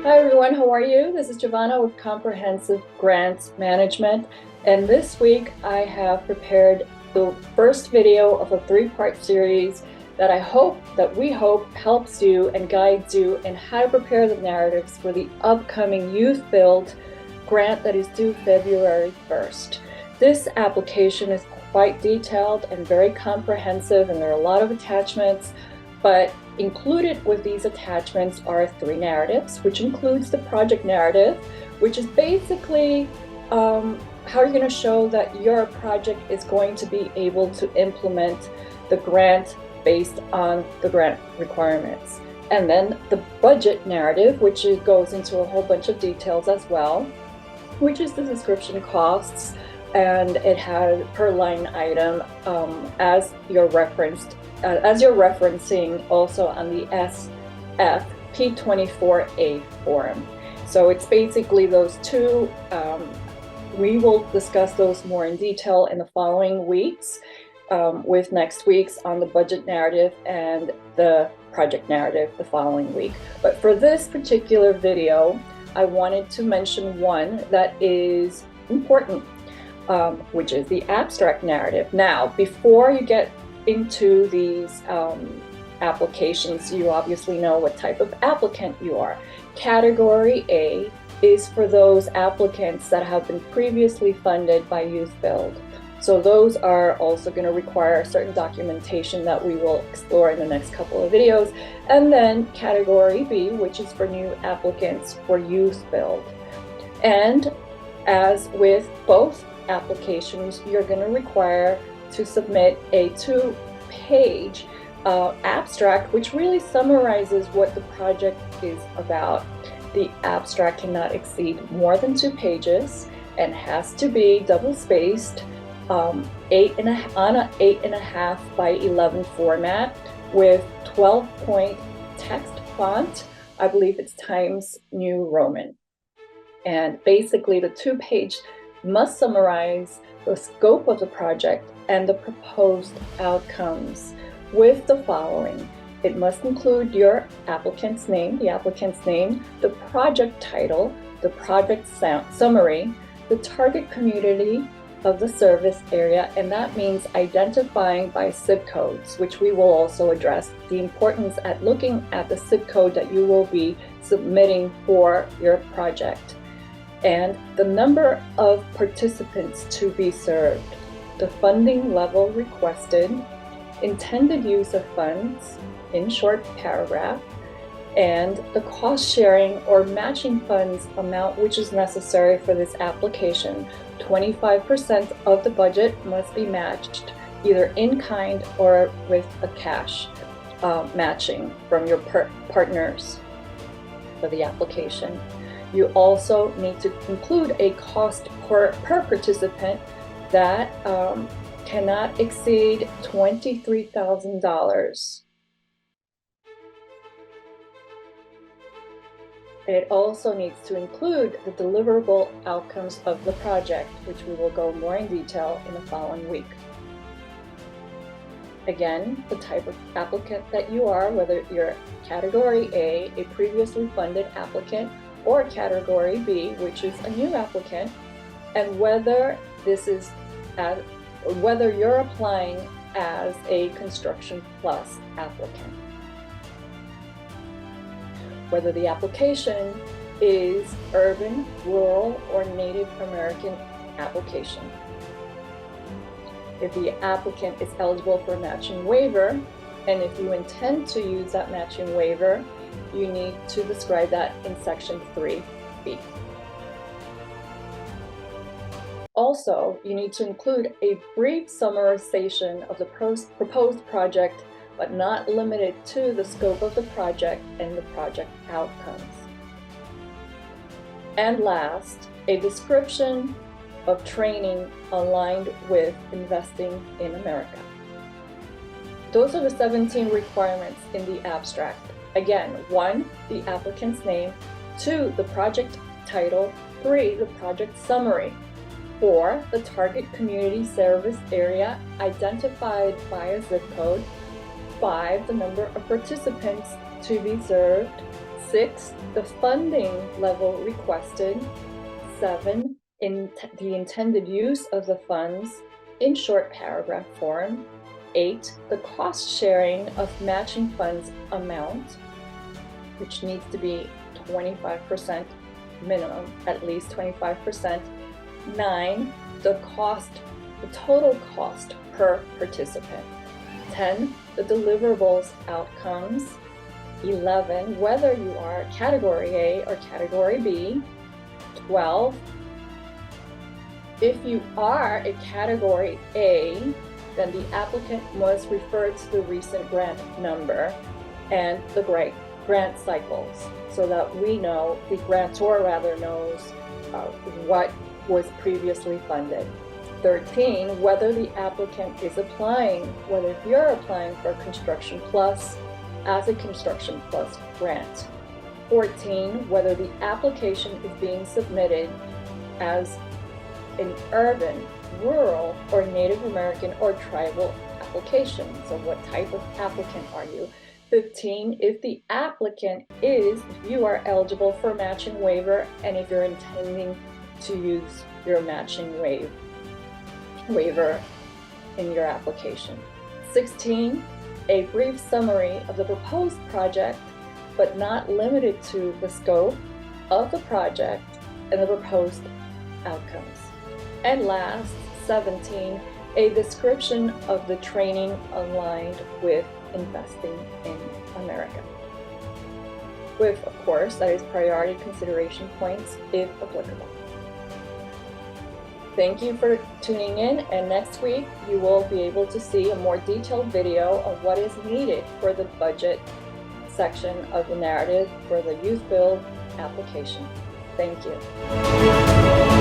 Hi everyone, how are you? This is Giovanna with Comprehensive Grants Management, and this week I have prepared the first video of a three-part series that we hope helps you and guides you in how to prepare the narratives for the upcoming YouthBuild grant that is due February 1st. This application is quite detailed and very comprehensive, and there are a lot of attachments, but included with these attachments are three narratives, which includes the project narrative, which is basically how you're going to show that your project is going to be able to implement the grant based on the grant requirements. And then the budget narrative, which goes into a whole bunch of details as well, which is the description costs, and it has per line item as you're referencing also on the SF P24A form. So it's basically those two. We will discuss those more in detail in the following weeks, with next week's on the budget narrative and the project narrative the following week. But for this particular video, I wanted to mention one that is important, which is the abstract narrative. Now, before you get into these applications, you obviously know what type of applicant you are. Category A is for those applicants that have been previously funded by YouthBuild. So those are also going to require certain documentation that we will explore in the next couple of videos. And then Category B, which is for new applicants for YouthBuild. And as with both applications, you're going to require to submit a 2-page abstract, which really summarizes what the project is about. The abstract cannot exceed more than 2 pages and has to be double-spaced, 8.5 on an 8.5 by 11 format with 12-point text font. I believe it's Times New Roman. And basically, the 2-page must summarize the scope of the project and the proposed outcomes with the following. It must include your applicant's name, the project title, the project summary, the target community of the service area, and that means identifying by zip codes, which we will also address the importance at looking at the zip code that you will be submitting for your project, and the number of participants to be served, the funding level requested, intended use of funds in short paragraph, and the cost sharing or matching funds amount which is necessary for this application. 25% of the budget must be matched either in kind or with a cash matching from your partners for the application. You also need to include a cost per participant that cannot exceed $23,000. It also needs to include the deliverable outcomes of the project, which we will go more in detail in the following week. Again, the type of applicant that you are, whether you're Category A, a previously funded applicant, or Category B, which is a new applicant, and whether you're applying as a Construction Plus applicant. Whether the application is urban, rural, or Native American application. If the applicant is eligible for a matching waiver, and if you intend to use that matching waiver, you need to describe that in section 3B. Also, you need to include a brief summarization of the proposed project, but not limited to the scope of the project and the project outcomes. And last, a description of training aligned with investing in America. Those are the 17 requirements in the abstract. Again, 1, the applicant's name, 2, the project title, 3, the project summary, 4, the target community service area identified by a zip code, 5, the number of participants to be served, 6, the funding level requested. 7, the intended use of the funds in short paragraph form. 8, the cost sharing of matching funds amount, which needs to be 25% minimum, at least 25%. 9, the total cost per participant. 10, the deliverables outcomes. 11, whether you are category A or category B. 12, if you are a category A, then the applicant must refer to the recent grant number and the grant cycles, so that we know, the grantor rather knows what was previously funded. 13, whether the applicant is applying, whether you're applying for Construction Plus as a Construction Plus grant. 14, whether the application is being submitted as an urban, rural, or Native American or tribal application. So what type of applicant are you? 15, if the applicant is, you are eligible for matching waiver, and if you're intending to use your matching waiver in your application. 16, a brief summary of the proposed project, but not limited to the scope of the project and the proposed outcomes. And last, 17, a description of the training aligned with investing in America, with, of course, that is priority consideration points if applicable. Thank you for tuning in, and next week you will be able to see a more detailed video of what is needed for the budget section of the narrative for the YouthBuild application. Thank you.